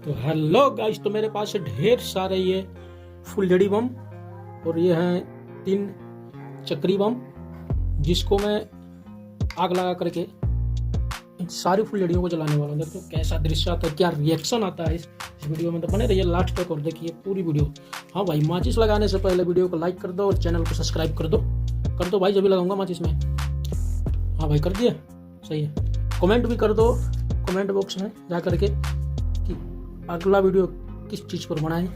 तो hello guys, तो मेरे पास ढेर सारे ये फुलझड़ी बम और ये हैं 3 चक्री बम, जिसको मैं आग लगा करके इन सारी फुलझड़ियों को जलाने वाला हूँ। देखो कैसा दृश्य आता है, क्या रिएक्शन आता है इस वीडियो में। तो बने रहिए लास्ट तक और देखिए पूरी वीडियो। हाँ भाई, माचिस लगाने से पहले वीडियो को लाइक कर दो और चैनल को सब्सक्राइब कर दो भाई, जब भी लगाऊंगा माचिस में। हाँ भाई, कर दिया, सही है। कमेंट भी कर दो कमेंट बॉक्स में जा करके कि अगला वीडियो किस चीज़ पर बनाएं।